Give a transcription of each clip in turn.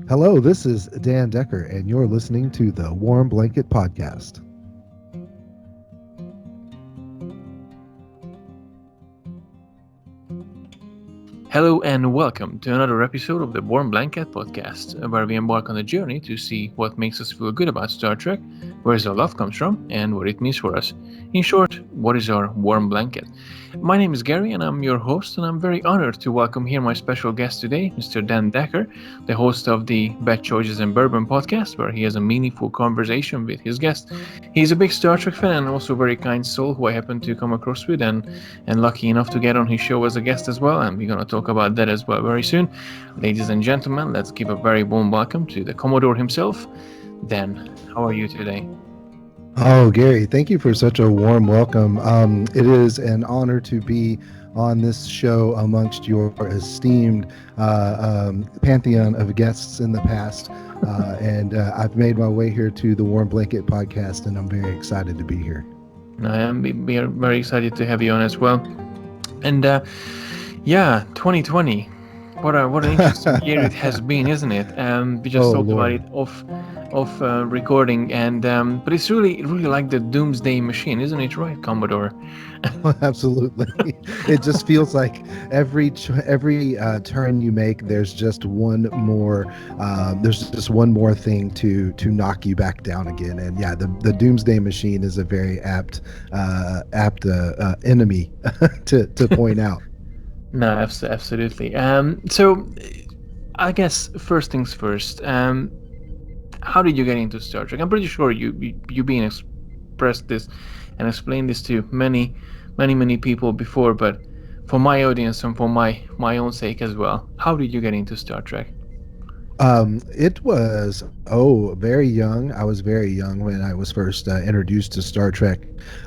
Hello, this is Dan Decker, and you're listening to the Warm Blanket Podcast. Hello and welcome to another episode of the Warm Blanket Podcast, where we embark on a journey to see what makes us feel good about Star Trek, where our love comes from, and what it means for us. In short, what is our warm blanket? My name is Gary, and I'm your host, and I'm very honored to welcome here my special guest today, Mr. Dan Decker, the host of the Bad Choices Bourbon podcast, where he has a meaningful conversation with his guests. He's a big Star Trek fan and also a very kind soul who I happen to come across with and lucky enough to get on his show as a guest as well, and we're going to talk about that as well very soon. Ladies and gentlemen, let's give a very warm welcome to the Commodore himself. Dan, how are you today? Oh, Gary, thank you for such a warm welcome. It is an honor to be on this show amongst your esteemed pantheon of guests in the past. And I've made my way here to the Warm Blanket Podcast, and I'm very excited to be here. We are very excited to have you on as well. And 2020. What an interesting year it has been, isn't it? We just talked about it off recording, and but it's really like the doomsday machine, isn't it? Right, Commodore? Absolutely. It just feels like every turn you make, there's just one more thing to knock you back down again. And yeah, the doomsday machine is a very apt enemy to point out. No, absolutely. So I guess first things first. How did you get into Star Trek? I'm pretty sure you been expressed this and explained this to many people before, but for my audience and for my own sake as well, how did you get into Star Trek? It was very young. I was very young when I was first introduced to Star Trek,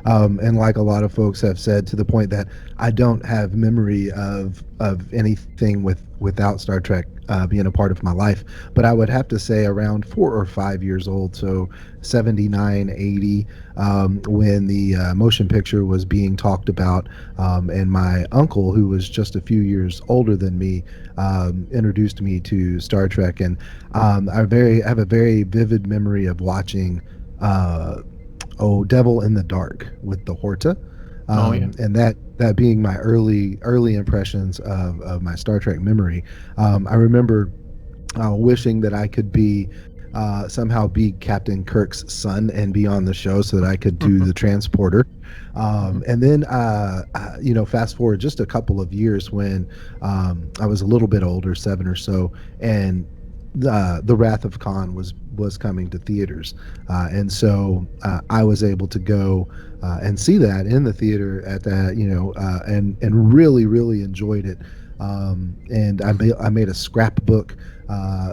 and like a lot of folks have said, to the point that I don't have memory of anything without Star Trek being a part of my life. But I would have to say around 4 or 5 years old, so 79, 80, when the motion picture was being talked about, and my uncle, who was just a few years older than me, introduced me to Star Trek, and I have a very vivid memory of watching Devil in the Dark with the Horta. And that being my early impressions of my Star Trek memory. I remember wishing that I could somehow be Captain Kirk's son and be on the show so that I could do the transporter. And then, fast forward just a couple of years when I was a little bit older, 7 or so, and the Wrath of Khan was coming to theaters, and so I was able to go and see that in the theater at that, and really enjoyed it. And I made a scrapbook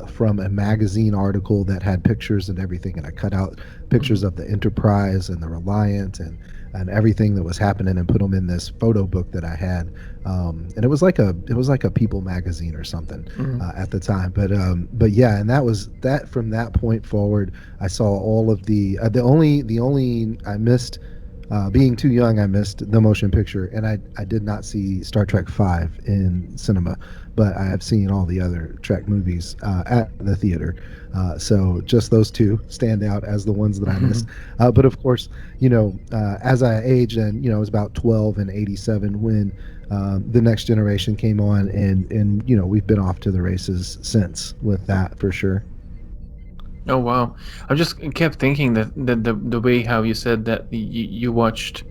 from a magazine article that had pictures and everything, and I cut out pictures of the Enterprise and the Reliant and everything that was happening and put them in this photo book that I had, and it was like a People magazine or something at the time. But yeah, and that was that. From that point forward, I saw all of the only I missed. Being too young, I missed the motion picture, and I did not see Star Trek V in cinema, but I have seen all the other Trek movies at the theater. So just those two stand out as the ones that I missed. But of course, as I aged, and I was about 12 in '87 when the Next Generation came on, and we've been off to the races since with that for sure. Oh wow! I just kept thinking that the way how you said that you watched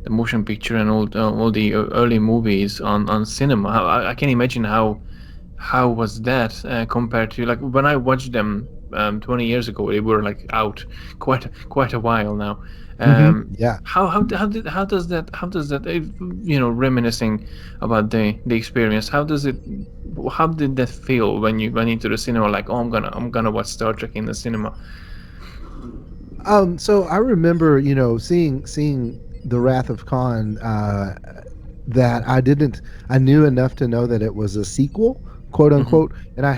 the motion picture and all the early movies on cinema. I can imagine how was that compared to like when I watched them 20 years ago. They were like out quite a while now. Yeah. How does that reminiscing about the experience? How did that feel when you went into the cinema? Like, oh, I'm gonna watch Star Trek in the cinema. So I remember, seeing the Wrath of Khan. That I knew enough to know that it was a sequel, quote unquote, and I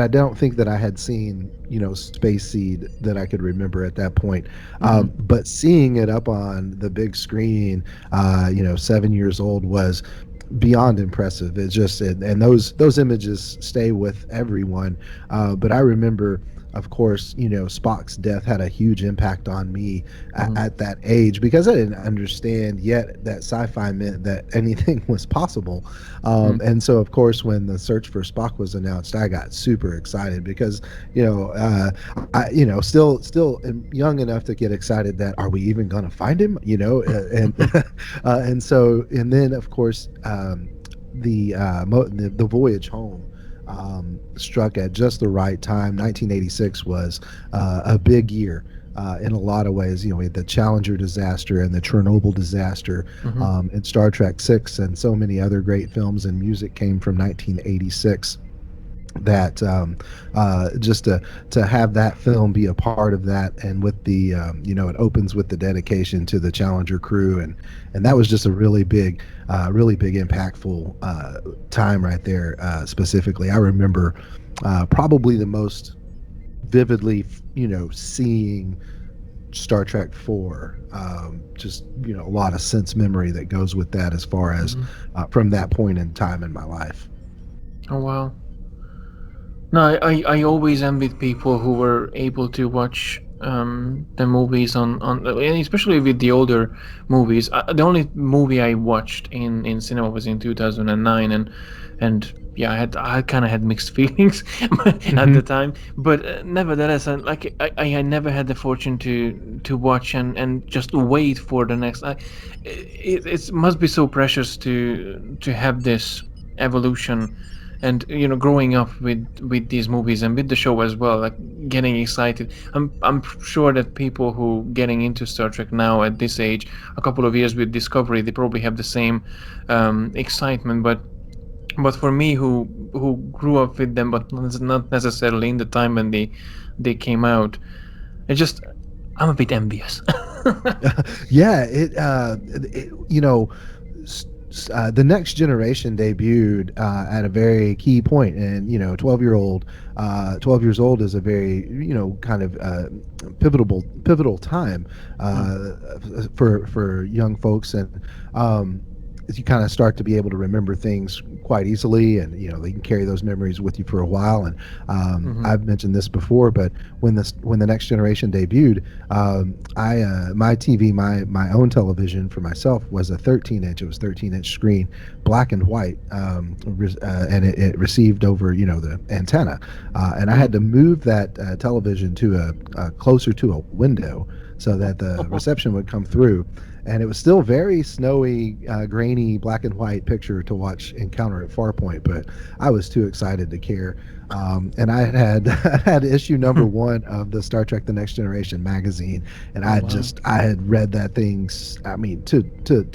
don't think that I had seen, Space Seed that I could remember at that point. But seeing it up on the big screen, 7 years old was beyond impressive. It's just and those images stay with everyone. But I remember, of course, Spock's death had a huge impact on me Mhm. at that age because I didn't understand yet that sci-fi meant that anything was possible. Mhm. And so, of course, when the search for Spock was announced, I got super excited because still am young enough to get excited that are we even going to find him? And and then of course the voyage home struck at just the right time. 1986 was a big year. In a lot of ways, we had the Challenger disaster and the Chernobyl disaster, Mhm. and Star Trek Six, and so many other great films and music came from 1986 that just to have that film be a part of that, and with the it opens with the dedication to the Challenger crew, and that was Mhm. just a really big impactful time right there. Specifically, I remember probably the most vividly seeing Star Trek 4. Just a lot of sense memory that goes with that as far as Mhm. from that point in time in my life. Oh wow. No, I always envied people who were able to watch the movies on and especially with the older movies. The only movie I watched in cinema was in 2009, and yeah, I kind of had mixed feelings at Hmm. the time. But nevertheless, I never had the fortune to watch and just wait for the next. It must be so precious to have this evolution, and growing up with these movies and with the show as well, like getting excited. I'm sure that people who getting into Star Trek now at this age, a couple of years with Discovery, they probably have the same excitement. But for me, who grew up with them but not necessarily in the time when they came out, it just I'm a bit envious. Yeah, the next generation debuted at a very key point, and 12 years old is a very kind of pivotal time Mm, for young folks, and as you kind of start to be able to remember things quite easily, and they can carry those memories with you for a while. And mhm, I've mentioned this before, but when the next generation debuted, I my TV, my own television for myself was a 13 inch. It was 13-inch screen, black and white, and it received over the antenna, and I had mm. to move that television to a closer to a window so that the reception would come through. And it was still very snowy, grainy, black and white picture to watch Encounter at Farpoint, but I was too excited to care. And I had had issue number one of the Star Trek: The Next Generation magazine, and Oh wow. I had read that thing, I mean, to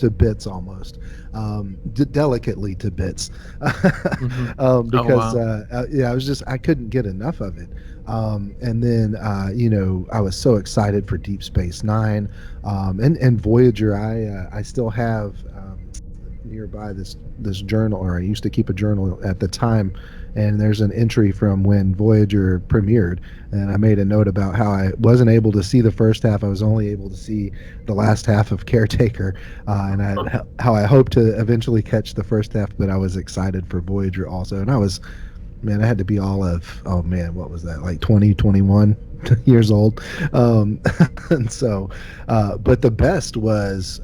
bits almost, delicately to bits, Hmm. Oh because wow. yeah, I couldn't get enough of it. And then I was so excited for Deep Space Nine, and Voyager. I still have nearby this journal, or I used to keep a journal at the time, and there's an entry from when Voyager premiered, and I made a note about how I wasn't able to see the first half. I was only able to see the last half of Caretaker, how I hope to eventually catch the first half, but I was excited for Voyager also, and I was, man, I had to be all of, oh man, what was that, like 20, 21 years old. And so, but the best was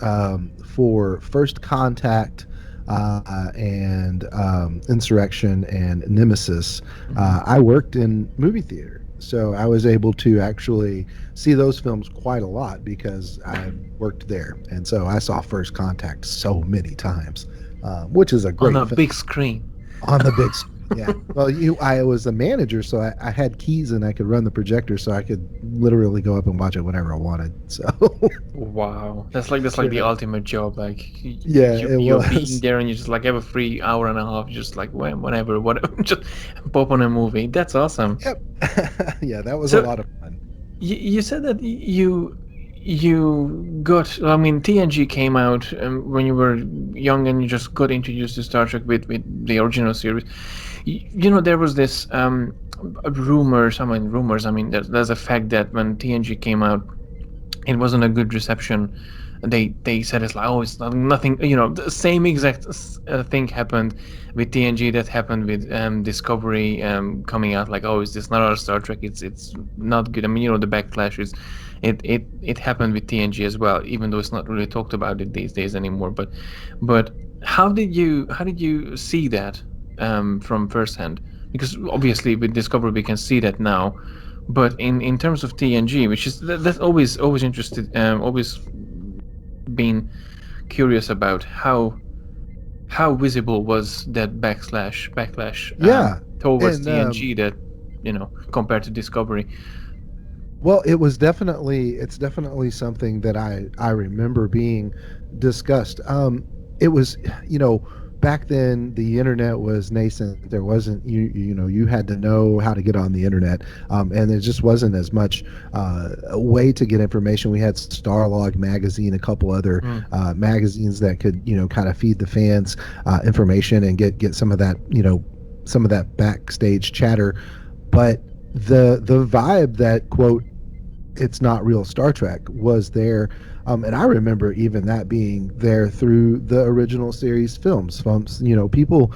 for First Contact, and Insurrection and Nemesis. Hmm. I worked in movie theater, so I was able to actually see those films quite a lot because I worked there, and so I saw First Contact so many times, which is a On great a big film screen. on the big screen. Yeah. Well, I was a manager, so I had keys and I could run the projector, so I could literally go up and watch it whenever I wanted. So, Wow, that's like the yeah, ultimate job. Like yeah, it you're being was. there and you just like have a free hour and a half, just like whenever, whatever, just pop on a movie. That's awesome. Yep. Yeah, that was a So lot of fun. you said that you got. I mean, TNG came out when you were young and you just got introduced to Star Trek with the original series. There was this rumors. I mean, rumors. I mean, there's a fact that when TNG came out, it wasn't a good reception they said it's like, oh, it's nothing, the same exact thing happened with TNG that happened with Discovery coming out, like, oh, is this not our Star Trek, it's not good. I mean, the backlash is, it happened with TNG as well, even though it's not really talked about it these days anymore. But how did you see that from firsthand? Because obviously with Discovery we can see that now, but in terms of TNG, which is that's always interested, always been curious about how visible was that backlash Yeah, towards and TNG, that compared to Discovery. well, it's definitely something that I remember being discussed. It was, you know, back then the internet was nascent. There wasn't you had to know how to get on the internet, and there just wasn't as much a way to get information. We had Starlog magazine, a couple other Mm. magazines that could kind of feed the fans information and get some of that some of that backstage chatter, but the vibe that quote it's not real Star Trek was there. And I remember even that being there through the original series films. People,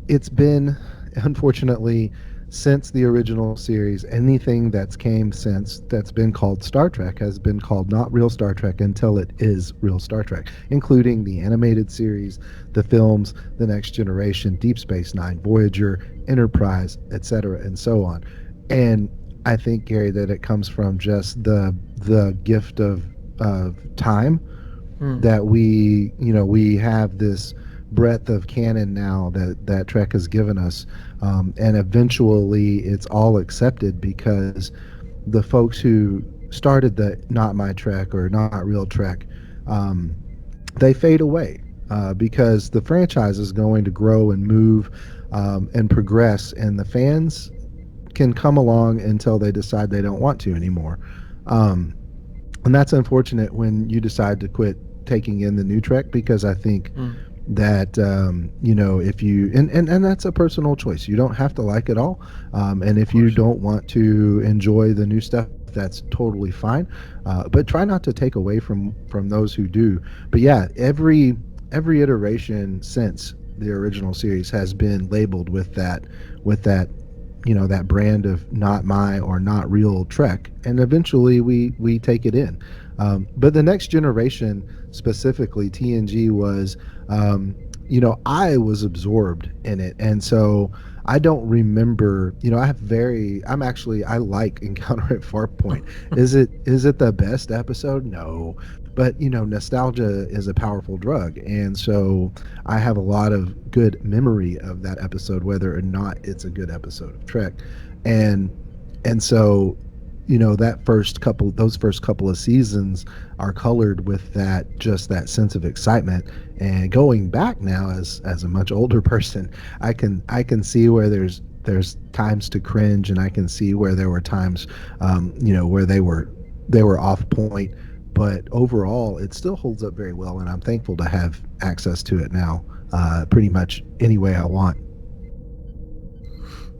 it's been, unfortunately, since the original series, anything that's came since that's been called Star Trek has been called not real Star Trek until it is real Star Trek, including the animated series, the films, The Next Generation, Deep Space Nine, Voyager, Enterprise, etc., and so on. And I think, Gary, that it comes from just the gift of time Mm. that we have this breadth of canon now that Trek has given us, and eventually it's all accepted because the folks who started the not my Trek or not real Trek, um, they fade away because the franchise is going to grow and move and progress, and the fans can come along until they decide they don't want to anymore. Um, and that's unfortunate when you decide to quit taking in the new Trek, because I think Mm. that if you and that's a personal choice. You don't have to like it all, and Of if you course. don't want to enjoy the new stuff, that's totally fine. But try not to take away from those who do. But yeah, every iteration since the original series has been labeled with that that brand of not my or not real Trek, and eventually we take it in. But the next generation, specifically TNG, was I was absorbed in it, and so I don't remember. I like Encounter at Farpoint. Is it the best episode? No, but nostalgia is a powerful drug, and so I have a lot of good memory of that episode, whether or not it's a good episode of Trek, and so those first couple of seasons are colored with that sense of excitement. And going back now as a much older person, I can see where there's times to cringe, and I can see where there were times where they were off point, but overall it still holds up very well, and I'm thankful to have access to it now, pretty much any way I want.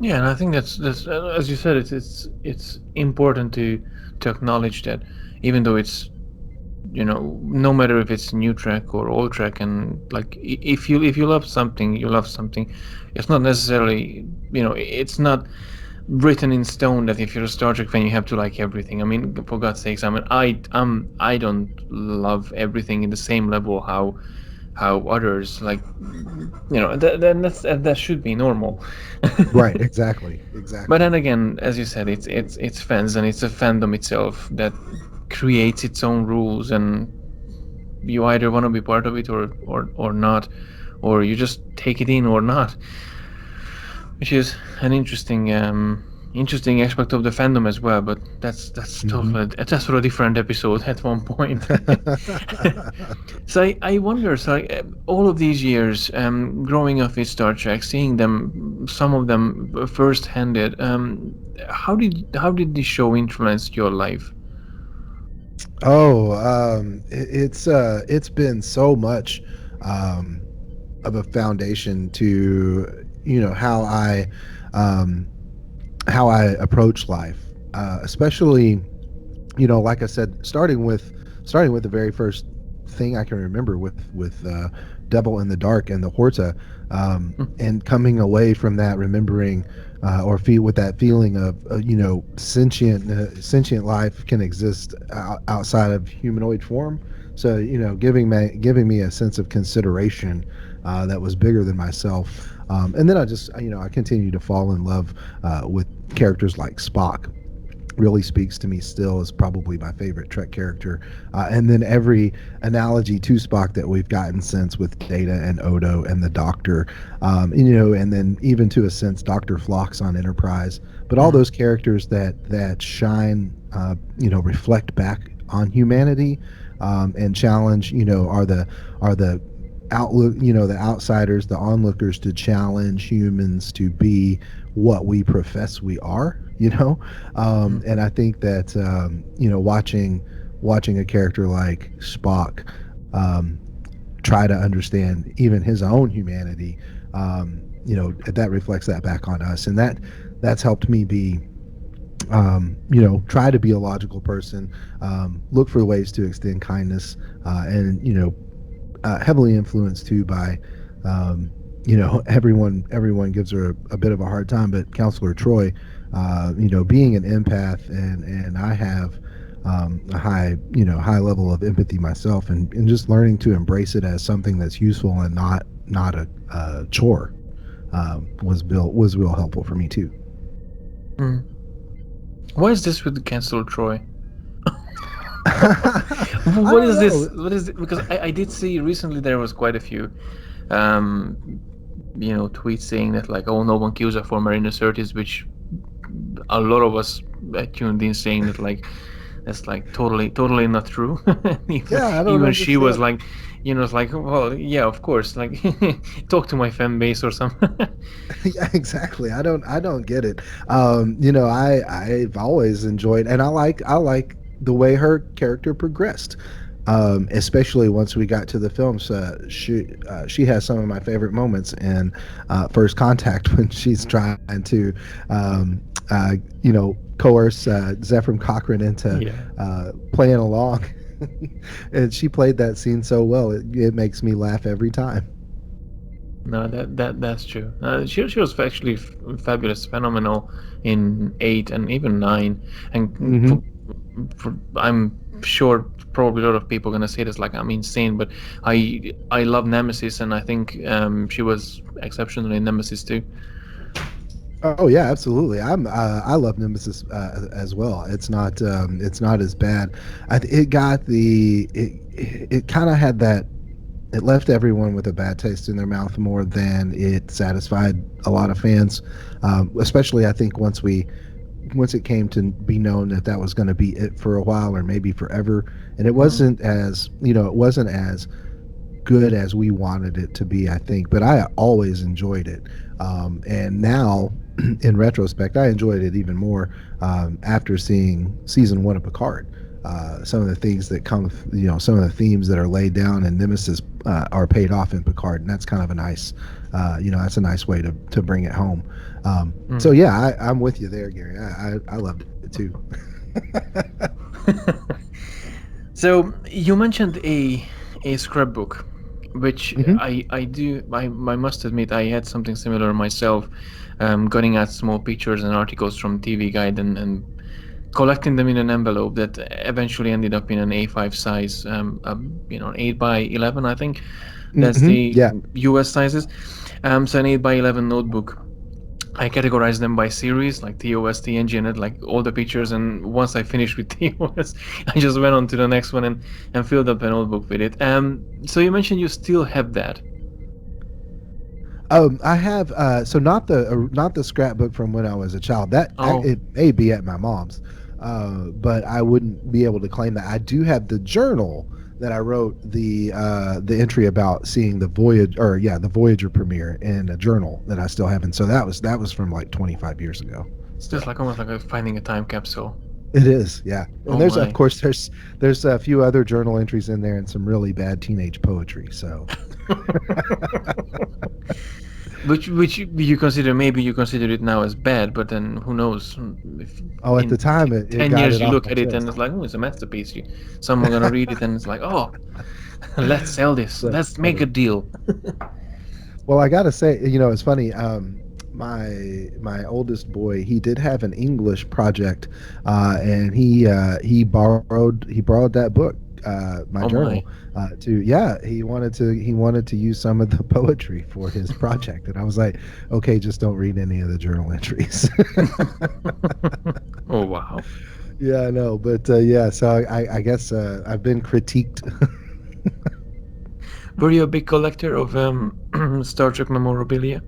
Yeah, and I think that's as you said, it's important to acknowledge that, even though it's, no matter if it's new track or old track, and like, if you love something, you love something. It's not necessarily, it's not written in stone that if you're a Star Trek fan you have to like everything. I mean, for God's sakes, I mean, I don't love everything in the same level how others like. That should be normal. Right, exactly, But exactly. then again, as you said, it's fans, and it's a fandom itself that creates its own rules, and you either want to be part of it or not, or you just take it in or not, which is an interesting aspect of the fandom as well. But Hmm. that's for a different episode at one point. So I wonder, so all of these years, growing up with Star Trek, seeing them, some of them first-handed, how did the show influence your life? Oh, it's been so much um, of a foundation to um, how I approach life, especially like I said, starting with the very first thing I can remember with Devil in the Dark and the Horta, and coming away from that, remembering or feel with that feeling of sentient life can exist outside of humanoid form. So giving me a sense of consideration that was bigger than myself. And then I continue to fall in love with characters like Spock. Really speaks to me still as probably my favorite Trek character. And then every analogy to Spock that we've gotten since with Data and Odo and the Doctor, and then even to a sense Dr. Phlox on Enterprise. But all those characters that shine, reflect back on humanity, and challenge, are the outlook, the outsiders, the onlookers, to challenge humans to be what we profess we are, and I think that watching a character like Spock, try to understand even his own humanity, that reflects that back on us, and that's helped me be, try to be a logical person, look for ways to extend kindness, and heavily influenced too by, everyone gives her a bit of a hard time, but Counselor Troy, being an empath, and I have, a high level of empathy myself, and just learning to embrace it as something that's useful and not a chore, was real helpful for me too. Why is this with the Cancel Troy? I What don't is know. this? What is it? Because I did see recently there was quite a few, um, tweets saying that like, oh, no one kills a former inner Surtees, which a lot of us tuned in saying that like that's like totally not true. even, Yeah, I don't even she was understand. like, it's like, well, yeah, of course, like talk to my fan base or something. Yeah, exactly. I don't get it. I've always enjoyed, and I like the way her character progressed. Especially once we got to the films, she has some of my favorite moments in First Contact when she's trying to, coerce Zephram Cochrane into Yeah. playing along, and she played that scene so well. It makes me laugh every time. No, that's true. She was actually fabulous, phenomenal in 8 and even 9. And Hmm. I'm sure probably a lot of people are gonna say this like I'm insane, but I love Nemesis, and I think she was exceptional in Nemesis too. Oh yeah, absolutely. I love Nemesis as well. It's not as bad. It got it kind of had that. It left everyone with a bad taste in their mouth more than it satisfied a lot of fans. Especially, I think once it came to be known that that was going to be it for a while or maybe forever, and it wasn't as good as we wanted it to be, I think, but I always enjoyed it. And now, in retrospect, I enjoyed it even more after seeing season one of Picard. Some of the things that come, some of the themes that are laid down in Nemesis are paid off in Picard, and that's kind of a nice, that's a nice way to bring it home. So yeah, I'm with you there, Gary. I loved it too. So you mentioned a scrapbook, which Hmm. I must admit I had something similar myself, getting at small pictures and articles from TV Guide and collecting them in an envelope that eventually ended up in an A5 size, 8 by 11, I think. That's Hmm. the Yeah. US sizes. So an 8 by 11 notebook. I categorized them by series, like TOS, TNG, and like all the pictures. And once I finished with TOS, I just went on to the next one and filled up a notebook with it. So you mentioned you still have that. I have so not the scrapbook from when I was a child. Oh, It may be at my mom's, but I wouldn't be able to claim that. I do have the journal that I wrote the entry about seeing the Voyager premiere in a journal that I still have, and so that was from like 25 years ago. just Still, like almost like finding a time capsule. it is, yeah. And Oh there's of my. course there's a few other journal entries in there and some really bad teenage poetry. So Which you consider, maybe you consider it now as bad, but then who knows if oh, at the in time it 10 got years it you off look my at it and chest. it's like, oh, it's a masterpiece. Someone gonna read it and it's like, oh. Let's sell this. That's Let's make a funny. deal. Well, I gotta say, it's funny. My oldest boy, he did have an English project, and he borrowed that book, my Oh journal, my. to yeah, he wanted to use some of the poetry for his project, and I was like, okay, just don't read any of the journal entries. Oh wow. Yeah, I know, but yeah, so I guess I've been critiqued. Were you a big collector of Star Trek memorabilia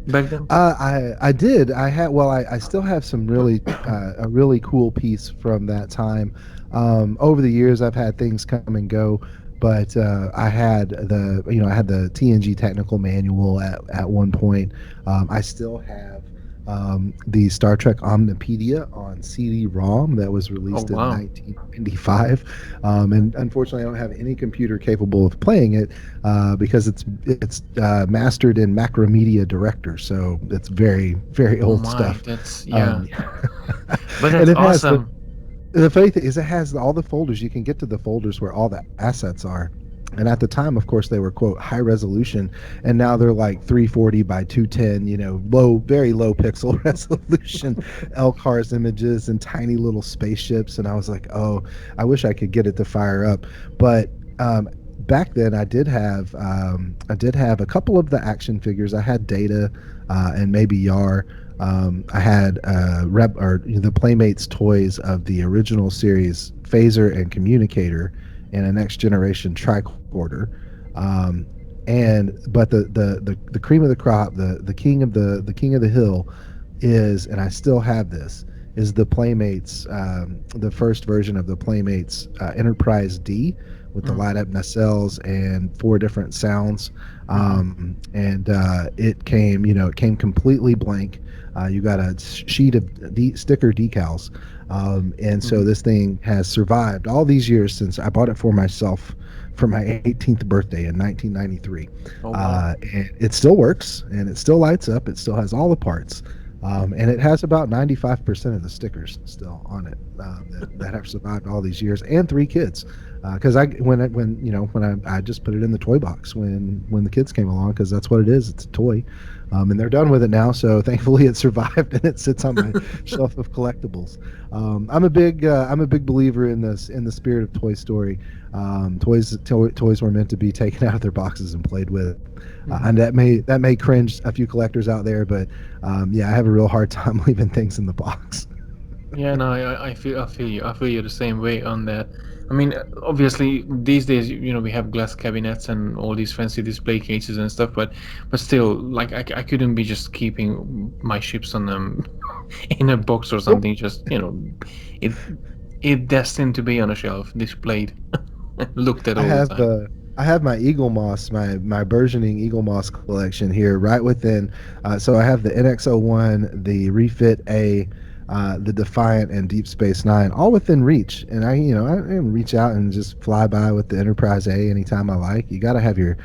back then? I did. I had well, I still have some really a really cool piece from that time. Over the years, I've had things come and go, but I had the TNG technical manual at one point. I still have the Star Trek Omnipedia on CD-ROM that was Oh released in wow. 1995, and unfortunately, I don't have any computer capable of playing it because it's mastered in Macromedia Director, so it's very very Oh old my. stuff. That's yeah. Um, But and that's it has awesome. the funny thing is it has all the folders. You can get to the folders where all the assets are. And at the time, of course, they were quote high resolution, and now they're like 340 by 210. Very low pixel resolution, LCARS images and tiny little spaceships. And I was like, oh, I wish I could get it to fire up. But back then, I did have a couple of the action figures. I had Data and maybe Yar. I had the Playmates toys of the original series, Phaser and Communicator, and a Next Generation tricorder. Um, but the cream of the crop, the king of the hill, and I still have this, is the Playmates, the first version of the Playmates Enterprise D with the Mm, light up nacelles and four different sounds. mhm, And it came completely blank. You got a sheet of sticker decals. And so mhm. this thing has survived all these years since I bought it for myself for my 18th birthday in 1993. Oh wow. And it still works and it still lights up. It still has all the parts. And it has about 95% of the stickers still on it that have survived all these years, and three kids. Because when I just put it in the toy box when the kids came along, because that's what it is. It's a toy, and they're done with it now. So thankfully, it survived and it sits on my shelf of collectibles. I'm a big believer in the spirit of Toy Story. Toys were meant to be taken out of their boxes and played with. Mhm. And that may cringe a few collectors out there, but yeah, I have a real hard time leaving things in the box. Yeah, no, I feel you. I feel you the same way on that. I mean, obviously these days, we have glass cabinets and all these fancy display cases and stuff, but still, like I couldn't be just keeping my ships on them in a box or Nope. something. Just it it destined to be on a shelf, displayed, looked at I all the have time. uh, I have my Eagle Moss, my burgeoning Eagle Moss collection here, right within. So I have the NX-01, the Refit A, the Defiant, and Deep Space Nine, all within reach. And I can reach out and just fly by with the Enterprise A anytime I like. You gotta have your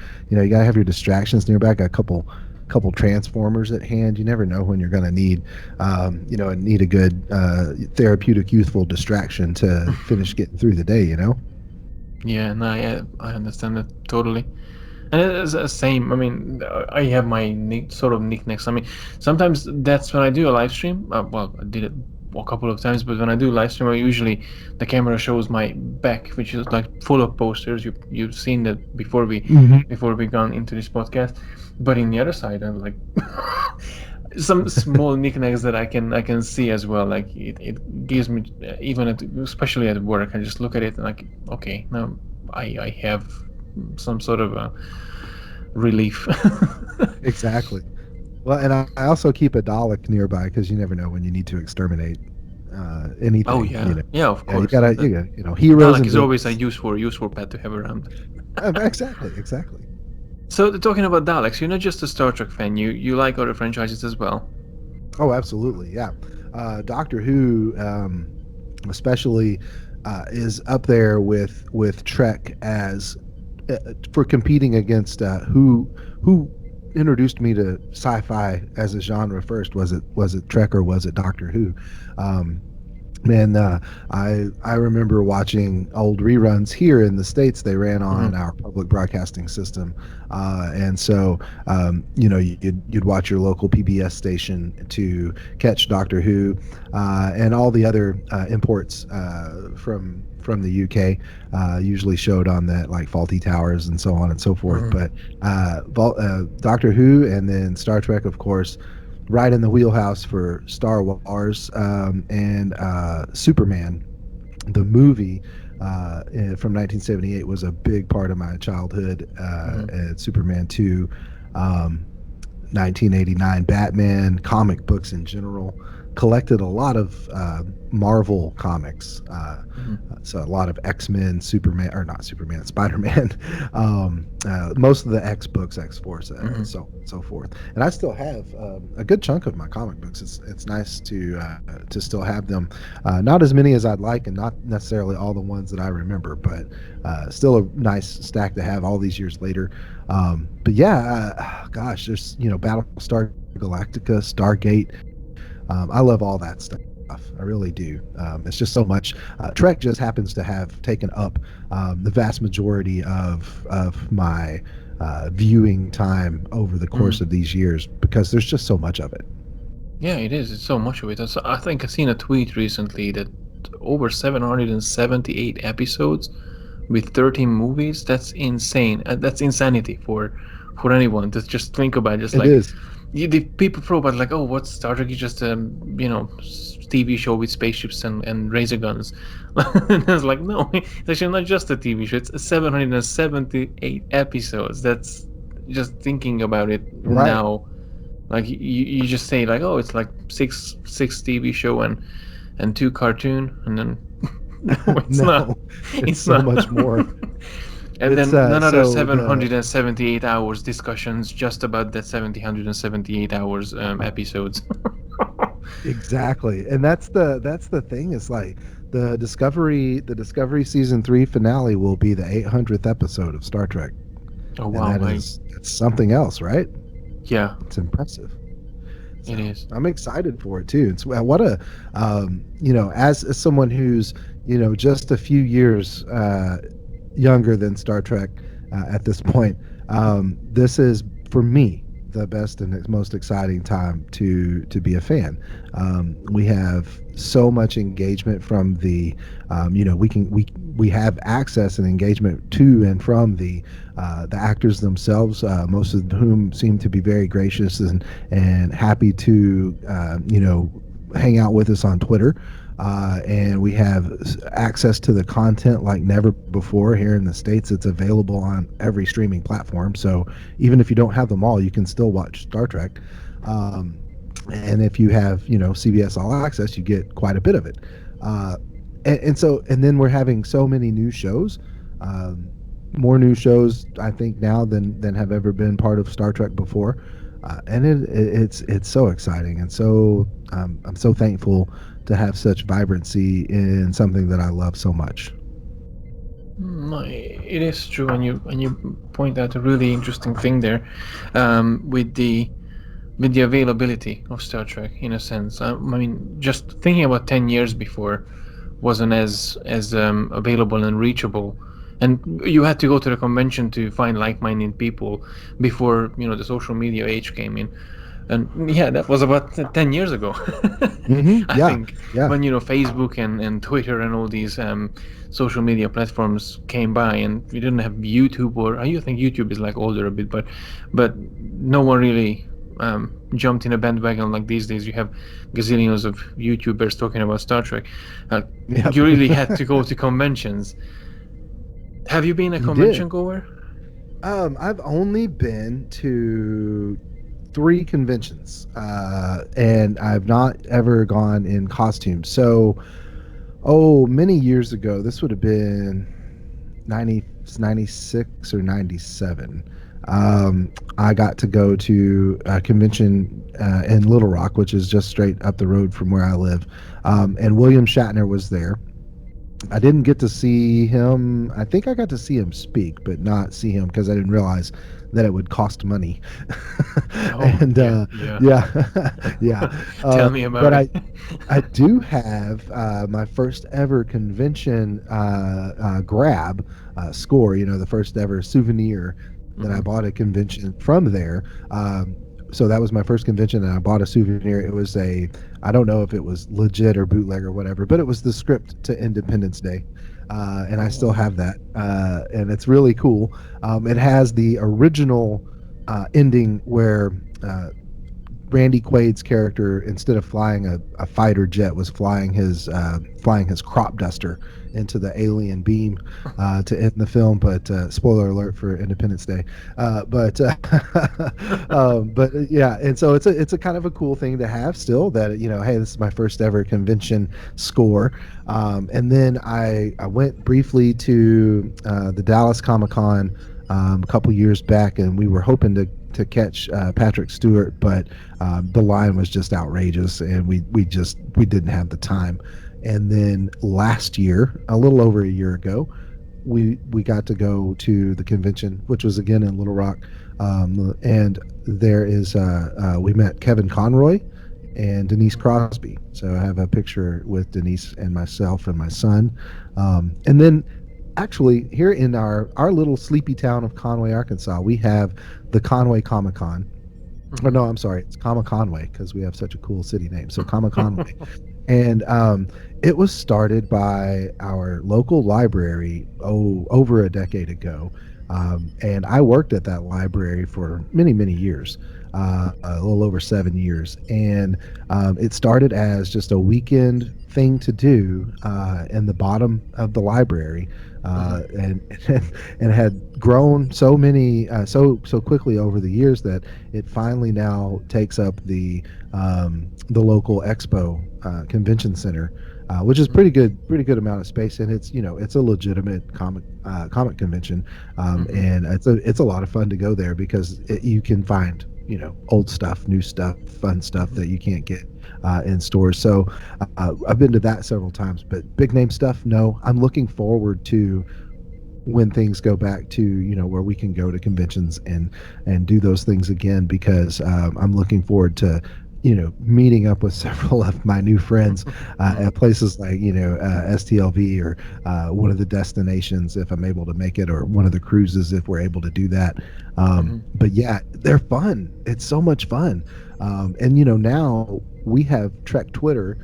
distractions nearby. Got a couple transformers at hand. You never know when you're going to need a good therapeutic youthful distraction to finish getting through the day. Yeah, no, I understand that totally. And it's the same. I mean, I have my sort of knickknacks. I mean, sometimes that's when I do a live stream. Well, I did it a couple of times, but when I do live stream, I usually the camera shows my back, which is like full of posters. You've seen that before we gone into this podcast. But in the other side, I'm like some small knickknacks that I can see as well. Like it gives me even especially at work. I just look at it and like, okay, now I have some sort of a relief. Exactly. Well, and I also keep a Dalek nearby because you never know when you need to exterminate Oh anything. yeah, yeah, of Yeah, you course. gotta, That heroes Dalek and is always a villains. useful pet to have around. Exactly, exactly. So talking about Daleks, you're not just a Star Trek fan. You like other franchises as well. Oh, absolutely, yeah. Doctor Who, especially, is up there with Trek as for competing against who introduced me to sci-fi as a genre first. Was it Trek or was it Doctor Who? Um, Man, I remember watching old reruns here in the states. They ran on Hmm. our public broadcasting system, and so you'd watch your local PBS station to catch Doctor Who and all the other imports from the UK. Usually showed on that like Faulty Towers and so on and so forth. Hmm. But Doctor Who and then Star Trek, of course, right in the wheelhouse for Star Wars and Superman. The movie from 1978 was a big part of my childhood. Hmm. And Superman 2, um, 1989, Batman, comic books in general. Collected a lot of Marvel comics. Hmm. So a lot of X-Men, Superman, or not Superman, Spider-Man, most of the X books, X Force, Hmm. so forth. And I still have a good chunk of my comic books. It's nice to still have them. Not as many as I'd like, and not necessarily all the ones that I remember, but still a nice stack to have all these years later. But yeah, gosh, there's Battlestar Galactica, Stargate. I love all that stuff. I really do. It's just so much. Trek just happens to have taken up the vast majority of my viewing time over the course Hmm. of these years because there's just so much of it. Yeah, it is. It's so much of it. I think I seen a tweet recently that over 778 episodes with 13 movies. That's insane. That's insanity for anyone to just think about. Just It like is. the people throw about like, oh, what's Star Trek? It's just TV show with spaceships and razor guns. And it's like, no, it's actually not just a TV show. It's 778 episodes. That's just thinking about it Right. now. Like you just say like, oh, it's like six TV show and two cartoon, and then no, it's not. No, it's It's so not. much more. And It's then another so the 778 hours discussions just about that 778 hours episodes. exactly, and that's the thing. Is like the Discovery season 3 finale will be the 800th episode of Star Trek, Oh and wow, it's something else, right? yeah, It's impressive. it So is. I'm excited for it too. It's what a as someone who's just a few years younger than Star Trek at this point. This is for me the best and most exciting time to be a fan. We have so much engagement from the, we have access and engagement to and from the actors themselves, most of whom seem to be very gracious and happy to hang out with us on Twitter. And we have access to the content like never before here in the States. It's available on every streaming platform. So even if you don't have them all, you can still watch Star Trek. Um, and if you have, CBS All Access, you get quite a bit of it. Uh, and then we're having so many new shows. Um, More new shows, I think, now than have ever been part of Star Trek before, and it's so exciting, and so I'm so thankful to have such vibrancy in something that I love so much. No, it is true, and you point out a really interesting thing there, with the availability of Star Trek in a sense. I mean, just thinking about 10 years before wasn't as available and reachable, and you had to go to the convention to find like-minded people before the social media age came in. And yeah, that was about 10 years ago. I Yeah, think yeah, when Facebook and Twitter and all these social media platforms came by, and we didn't have YouTube, or I think YouTube is like older a bit, but no one really jumped in a bandwagon like these days. You have gazillions of YouTubers talking about Star Trek. uh, yep. you really had to go to conventions. Have you been a You did. convention goer? I've only been to three conventions, and I've not ever gone in costume. So, many years ago, this would have been 90 96 or 97. I got to go to a convention in Little Rock, which is just straight up the road from where I live. And William Shatner was there. I didn't get to see him. I think I got to see him speak, but not see him because I didn't realize that it would cost money. Oh, And yeah, yeah. yeah, yeah. Tell me But about it. I do have my first ever convention grab score. You know, the first ever souvenir that I Hmm. bought at convention from there. So that was my first convention, and I bought a souvenir. It was I don't know if it was legit or bootleg or whatever, but it was the script to Independence Day. And I still Oh. have that, and it's really cool. It has the original ending where uh, Randy Quaid's character, instead of flying a fighter jet, was flying his crop duster into the alien beam to end the film. But spoiler alert for Independence Day. But yeah, and so it's a kind of a cool thing to have still. That hey, this is my first ever convention score. And then I went briefly to the Dallas Comic Con a couple years back, and we were hoping to catch Patrick Stewart, but the line was just outrageous, and we didn't have the time. And then last year, a little over a year ago, we got to go to the convention, which was again in Little Rock, and there is we met Kevin Conroy and Denise Crosby. So I have a picture with Denise and myself and my son, and then actually here in our little sleepy town of Conway, Arkansas, we have the Conway Comic Con. Or Hmm. no, I'm sorry, it's Comic Conway because we have such a cool city name. So Comic Conway, and it was started by our local library over a decade ago, and I worked at that library for many years, a little over 7 years, and it started as just a weekend thing to do in the bottom of the library, Hmm. and and had grown so quickly over the years that it finally now takes up the local expo convention center, which is pretty good amount of space, and it's a legitimate comic convention, Hmm. and it's a lot of fun to go there because you can find old stuff, new stuff, fun stuff Hmm. that you can't get in stores. So I've been to that several times, but big name stuff, no. I'm looking forward to when things go back to where we can go to conventions and do those things again, because I'm looking forward to meeting up with several of my new friends at places like STLV, or one of the destinations if I'm able to make it, or one of the cruises if we're able to do that. Hmm. But yeah, they're fun. It's so much fun. And now we have Trek Twitter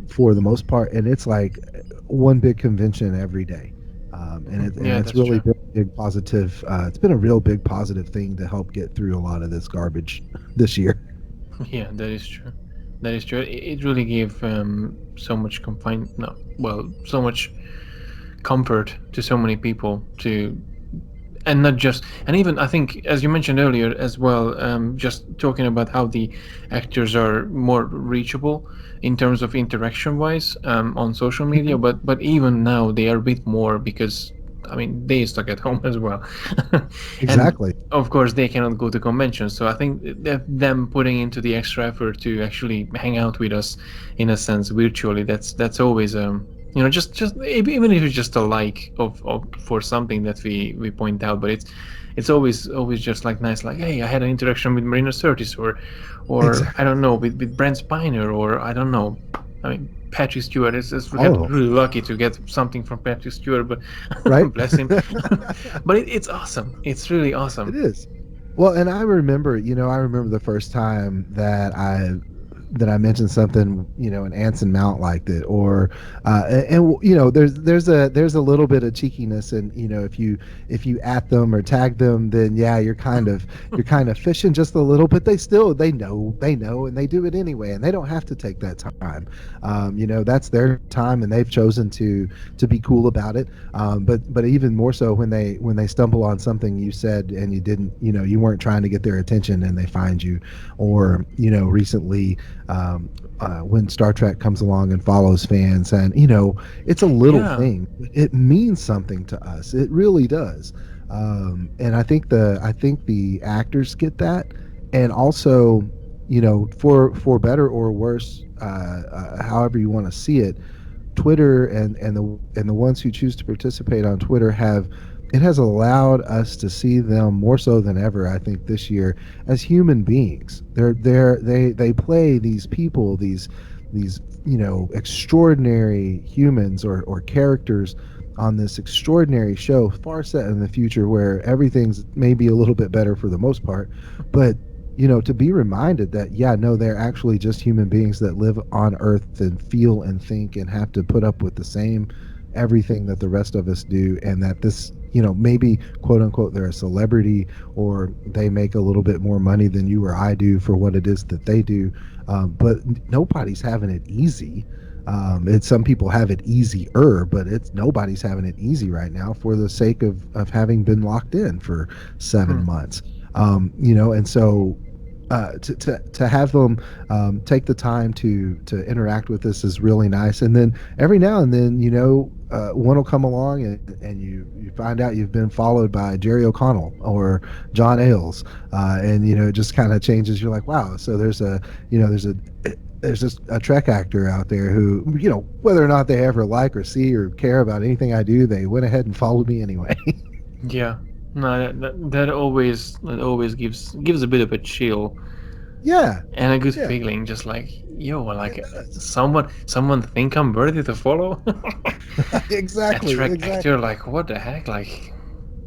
for the most part, and it's like one big convention every day, and Yeah, it's that's really true. been a big positive. It's been a real big positive thing to help get through a lot of this garbage this year. Yeah, that is true. That is true. It really gave so much confine. No, well, so much comfort to so many people to, and not just, and even I think as you mentioned earlier as well, just talking about how the actors are more reachable in terms of interaction wise on social media, Mhm. but even now they are a bit more because I mean they stuck at home as well, and Exactly. of course they cannot go to conventions. So I think that them putting into the extra effort to actually hang out with us in a sense virtually, that's always just even if it's just a like of for something that we point out, but it's always just like nice, like, hey, I had an interaction with Marina Sirtis, or I Exactly. don't know, with Brent Spiner, or I don't know, I mean Patrick Stewart is we All got of them. really lucky to get something from Patrick Stewart, but Right. bless him. But it's awesome, it's really awesome. It is. Well, and I remember the first time that I mentioned something, and Anson Mount liked it, or there's a little bit of cheekiness, and if you at them or tag them, then yeah, you're kind of fishing just a little, but they know, and they do it anyway, and they don't have to take that time. That's their time, and they've chosen to be cool about it. But even more so when they stumble on something you said and you didn't, you weren't trying to get their attention, and they find you, or recently, when Star Trek comes along and follows fans, and it's a little Yeah. thing, but it means something to us. It really does. And I think the actors get that, and also, for better or worse, however you want to see it, Twitter and the ones who choose to participate on Twitter have it has allowed us to see them more so than ever, I think, this year as human beings. They play these people, these extraordinary humans or characters on this extraordinary show, far set in the future where everything's maybe a little bit better for the most part, but to be reminded that, yeah, no, they're actually just human beings that live on Earth and feel and think and have to put up with the same everything that the rest of us do, and that this, maybe quote unquote, they're a celebrity or they make a little bit more money than you or I do for what it is that they do. But nobody's having it easy. It's some people have it easier, but it's nobody's having it easy right now for the sake of having been locked in for 7 months. And so to have them take the time to interact with us is really nice. And then every now and then, one will come along and you find out you've been followed by Jerry O'Connell or John Ailes, and it just kind of changes. You're like, wow. So there's just a Trek actor out there who, whether or not they ever like or see or care about anything I do, they went ahead and followed me anyway. Yeah. No, that always gives a bit of a chill Yeah. and a good Yeah. feeling. Just like, yo, like someone think I'm worthy to follow. A Exactly. Trek Exactly. actor, like, what the heck? Like,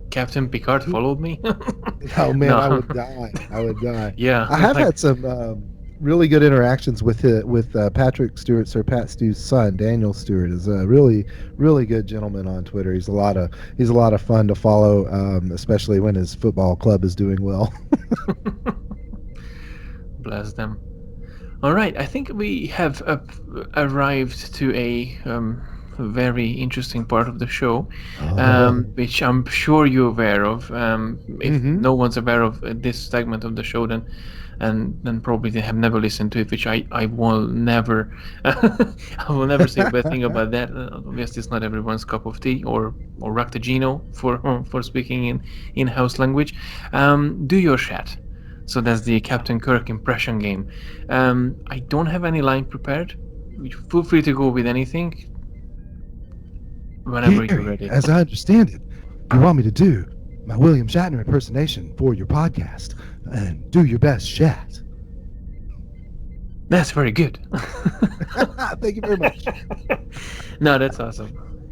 Captain Picard followed me. Oh man, I No. would die. I would die. Yeah, I have like, had some really good interactions with Patrick Stewart, Sir Pat Stew's son. Daniel Stewart is a really really good gentleman on Twitter. He's a lot of fun to follow, especially when his football club is doing well. bless them. All right, I think we have arrived to a very interesting part of the show, Oh. which I'm sure you're aware of. If Mm-hmm. no one's aware of this segment of the show, then probably they have never listened to it, which I will never I will never say a bad thing about that. Obviously, it's not everyone's cup of tea or rocktigerDESIGN for speaking in house language. Do your chat. So that's the Captain Kirk impression game. I don't have any line prepared. Feel free to go with anything whenever you're Gary, ready. as I understand it, you want me to do my William Shatner impersonation for your podcast and do your best chat. That's very good. Thank you very much. No, that's awesome.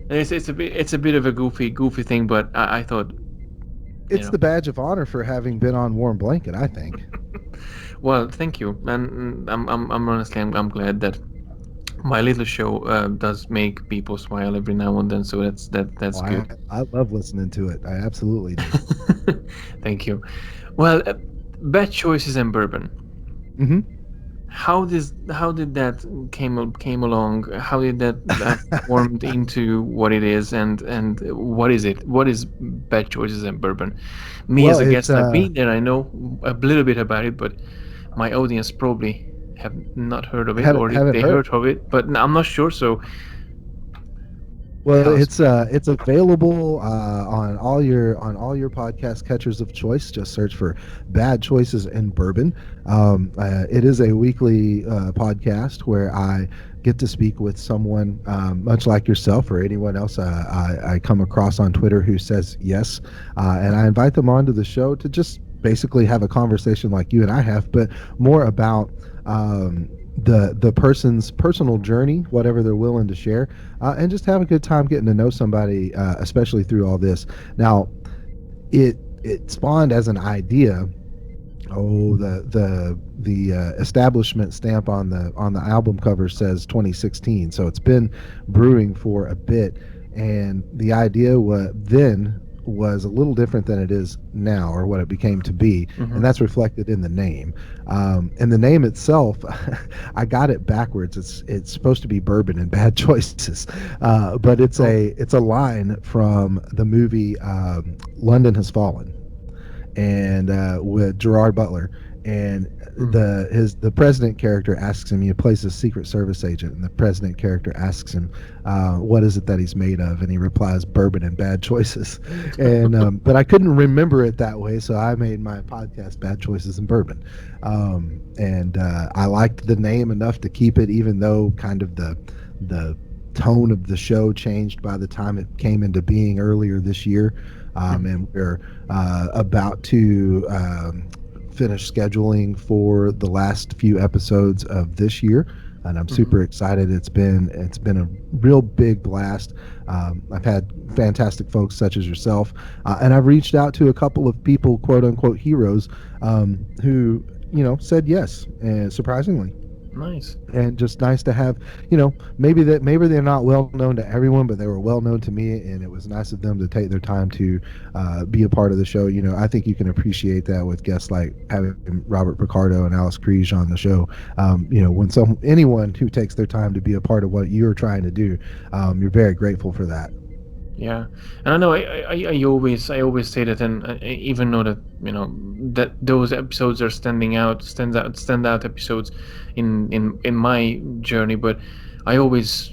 It's a bit of a goofy thing, but I thought, you It's know. the badge of honor for having been on Warm Blanket, I think. Well, thank you, and I'm honestly I'm glad that my little show does make people smile every now and then. So that's Oh, good. I love listening to it. I absolutely do. Thank you. Well, bad choices and bourbon. Hmm. How did that came along? How did that formed into what it is, and what is it? What is bad choices and bourbon? Me Well, as a it's guest, I've been there. I know a little bit about it, but my audience probably have not heard of it, or if haven't they heard. heard of it, but I'm not sure. So Well, tell us. it's available on all your podcast catchers of choice. Just search for Bad Choices in Bourbon. It is a weekly podcast where I get to speak with someone much like yourself or anyone else I come across on Twitter who says yes, and I invite them onto the show to just basically have a conversation like you and I have, but more about the person's personal journey, whatever they're willing to share, and just have a good time getting to know somebody, especially through all this. Now, it spawned as an idea. Oh, the establishment stamp on the album cover says 2016, so it's been brewing for a bit, and the idea was a little different than it is now, or what it became to be, Hmm. and that's reflected in the name. And the name itself, I got it backwards. It's supposed to be bourbon and bad choices, but Oh. it's a line from the movie London Has Fallen, and with Gerard Butler, and Mm. the president character asks him. He plays a Secret Service agent, and the president character asks him, "What is it that he's made of?" And he replies, "Bourbon and bad choices." And but I couldn't remember it that way, so I made my podcast "Bad Choices and Bourbon," and I liked the name enough to keep it, even though kind of the tone of the show changed by the time it came into being earlier this year, and we're about to finish scheduling for the last few episodes of this year. And I'm super excited. It's been a real big blast. I've had fantastic folks such as yourself, and I've reached out to a couple of people, quote unquote heroes, who said yes, and surprisingly. Nice. And just nice to have, maybe they're not well known to everyone, but they were well known to me, and it was nice of them to take their time to be a part of the show. I think you can appreciate that with guests like having Robert Picardo and Alex Kriege on the show. When anyone who takes their time to be a part of what you're trying to do, you're very grateful for that. Yeah, and I know I always say that, and I even know that that those episodes are stand out episodes in my journey. But I always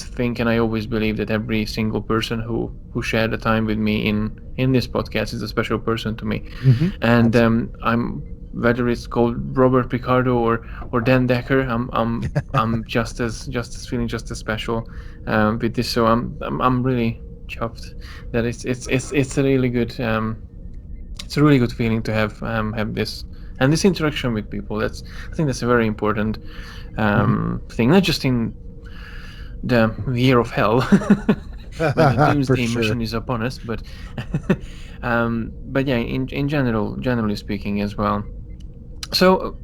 think, and I always believe that every single person who shared the time with me in this podcast is a special person to me. And I'm, whether it's called Robert Picardo or Dan Decker, I'm just as feeling just as special with this. So I'm really chuffed that it's a really good feeling to have this and this interaction with people. I think that's a very important thing, not just in the year of hell when the doomsday mission is upon us, but yeah, in generally speaking as well. So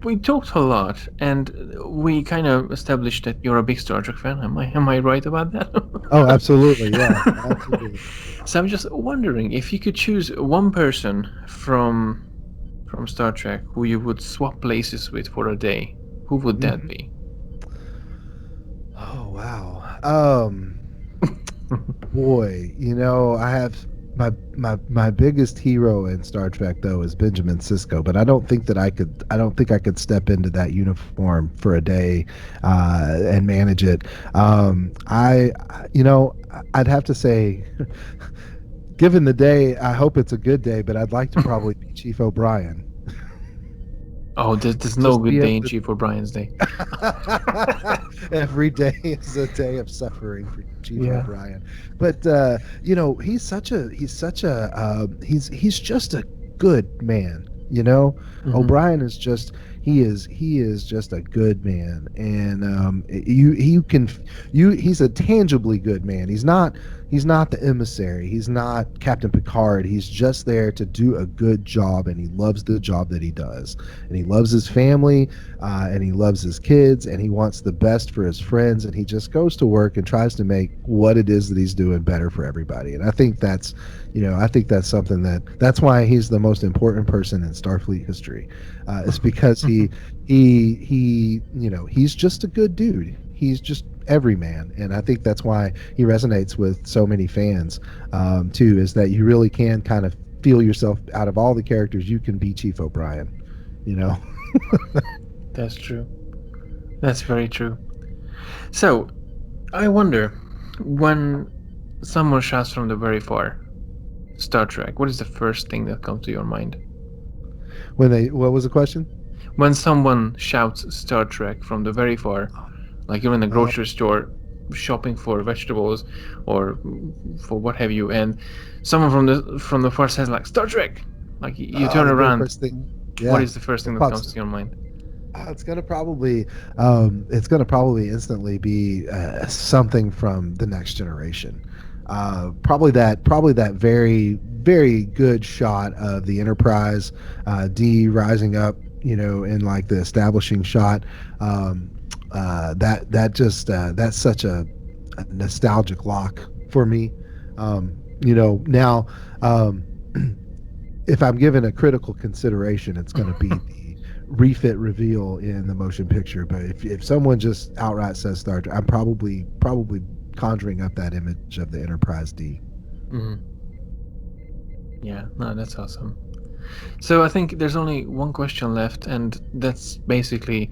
we talked a lot, and we kind of established that you're a big Star Trek fan. Am I right about that? Oh, absolutely, yeah, absolutely. So I'm just wondering if you could choose one person from Star Trek who you would swap places with for a day. Who would that be? Oh wow. Boy, I have my biggest hero in Star Trek though is Benjamin Sisko, but I don't think I could step into that uniform for a day and manage it. I'd have to say, given the day, I hope it's a good day, but I'd like to probably be Chief O'Brien. Oh, there's no good day in Chief O'Brien's day. Every day is a day of suffering for Chief O'Brien. But he's just a good man. O'Brien is just he is just a good man, and he's a tangibly good man. He's not the emissary. He's not Captain Picard. He's just there to do a good job, and he loves the job that he does. And he loves his family, and he loves his kids, and he wants the best for his friends, and he just goes to work and tries to make what it is that he's doing better for everybody. And I think that's something that's why he's the most important person in Starfleet history. It's because he's just a good dude. He's just every man, and I think that's why he resonates with so many fans too, is that you really can kind of feel yourself, out of all the characters, you can be Chief O'Brien. That's true. That's very true. So I wonder, when someone shouts from the very far Star Trek, what is the first thing that comes to your mind? What was the question? When someone shouts Star Trek from the very far, like you're in a grocery store shopping for vegetables or for what have you, and someone from the far says like Star Trek, like you turn around, what is the first thing that comes to your mind? It's gonna probably instantly be something from The Next Generation. Probably that very, very good shot of the Enterprise, D rising up, in like the establishing shot. That's such a nostalgic lock for me. Now, if I'm given a critical consideration, it's going to be the refit reveal in the motion picture. But if someone just outright says Star Trek, I'm probably conjuring up that image of the Enterprise D. Mm-hmm. Yeah, no, that's awesome. So I think there's only one question left, and that's basically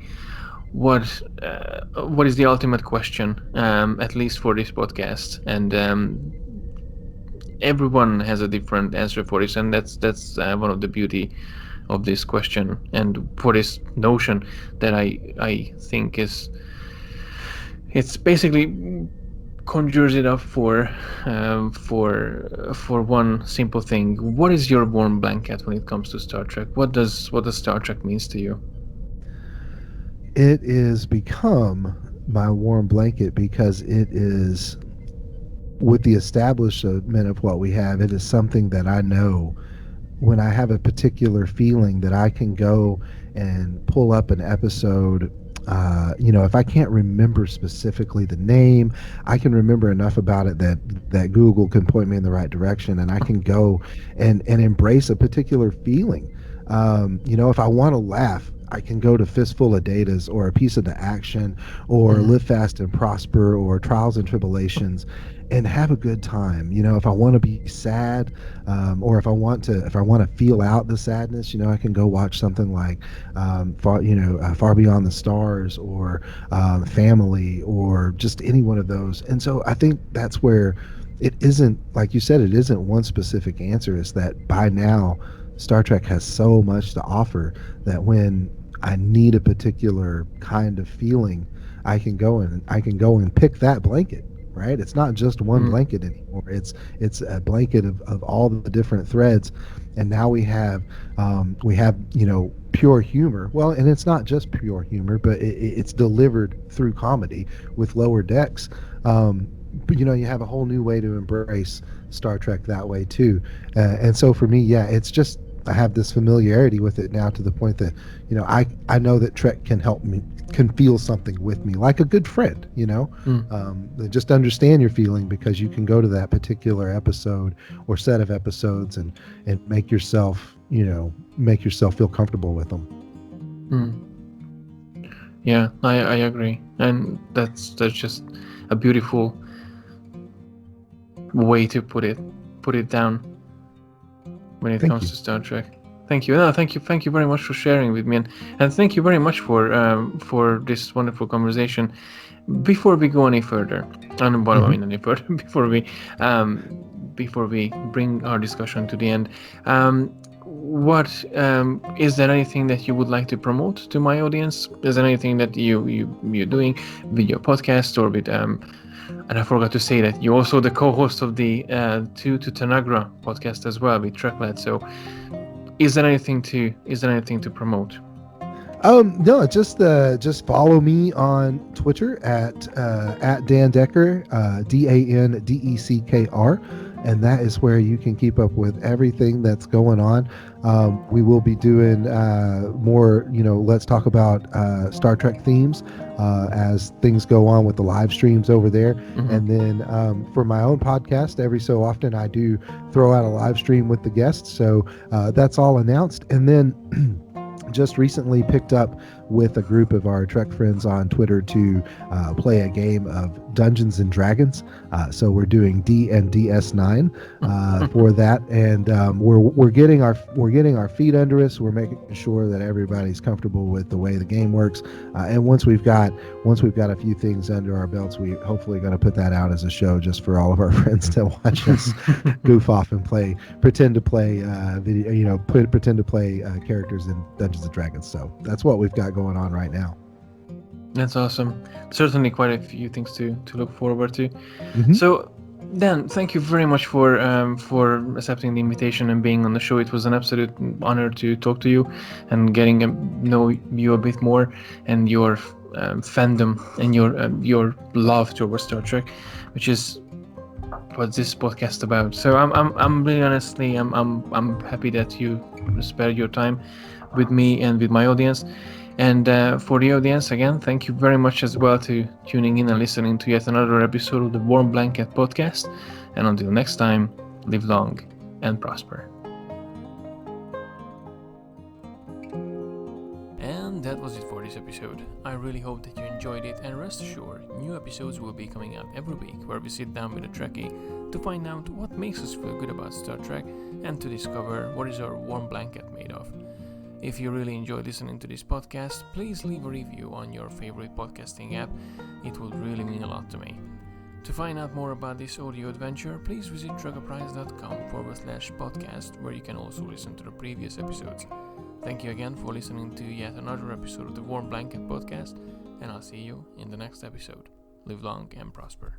what is the ultimate question, at least for this podcast, and everyone has a different answer for this, and that's one of the beauty of this question, and for this notion that I think is it's basically conjures it up for one simple thing. What is your warm blanket when it comes to Star Trek? What does Star Trek means to you? It is become my warm blanket because it is, with the establishment of what we have, it is something that I know when I have a particular feeling that I can go and pull up an episode. If I can't remember specifically the name, I can remember enough about it that Google can point me in the right direction, and I can go and embrace a particular feeling. If I want to laugh, I can go to Fistful of Datas or A Piece of the Action or Mm-hmm. Live Fast and Prosper or Trials and Tribulations and have a good time. If I want to be sad, or if I want to feel out the sadness, I can go watch something like Far Beyond the Stars or Family or just any one of those. And so I think that's where it isn't, like you said, it isn't one specific answer. It's that by now Star Trek has so much to offer that when I need a particular kind of feeling, I can go and pick that blanket. Right? It's not just one Mm. blanket anymore. It's a blanket of all the different threads, and now we have pure humor. Well, and it's not just pure humor, but it's delivered through comedy with Lower Decks. But you have a whole new way to embrace Star Trek that way too. And so for me, yeah, it's just I have this familiarity with it now to the point that I know that Trek can help me, can feel something with me like a good friend. Mm. Just understand your feeling because you can go to that particular episode or set of episodes and make yourself feel comfortable with them. Mm. Yeah, I agree, and that's just a beautiful way to put it down when it Thank comes you. to Star Trek. Thank you. No, thank you very much for sharing with me, and thank you very much for this wonderful conversation. Before we go any further, and what do I Hmm. mean any further? Um, before we bring our discussion to the end, what is there anything that you would like to promote to my audience? Is there anything that you're doing with your podcast or with and I forgot to say that you're also the co-host of the Two to Tanagra podcast as well with Treklet. So is there anything to promote? No, just follow me on Twitter at Dan Decker, DANDECKR, and that is where you can keep up with everything that's going on. We will be doing more, let's talk about Star Trek themes as things go on with the live streams over there. Mm-hmm. And then for my own podcast, every so often I do throw out a live stream with the guests. So that's all announced. And then just recently picked up with a group of our Trek friends on Twitter to play a game of Dungeons and Dragons. So we're doing D&DS9 for that, and we're getting our feet under us. We're making sure that everybody's comfortable with the way the game works. And once we've got a few things under our belts, we hopefully going to put that out as a show just for all of our friends to watch us goof off and pretend to play pretend to play characters in Dungeons and Dragons. So that's what we've got going on right now. That's awesome. Certainly, quite a few things to look forward to. Hmm. So, Dan, thank you very much for accepting the invitation and being on the show. It was an absolute honor to talk to you and getting to know you a bit more and your fandom and your love towards Star Trek, which is what this podcast about. So I'm really honestly I'm happy that you spared your time with me and with my audience. And for the audience, again, thank you very much as well to tuning in and listening to yet another episode of the Warm Blanket Podcast. And until next time, live long and prosper. And that was it for this episode. I really hope that you enjoyed it, and rest assured, new episodes will be coming out every week where we sit down with a Trekkie to find out what makes us feel good about Star Trek and to discover what is our warm blanket made of. If you really enjoy listening to this podcast, please leave a review on your favorite podcasting app. It would really mean a lot to me. To find out more about this audio adventure, please visit truckerprice.com/podcast, where you can also listen to the previous episodes. Thank you again for listening to yet another episode of the Warm Blanket Podcast, and I'll see you in the next episode. Live long and prosper.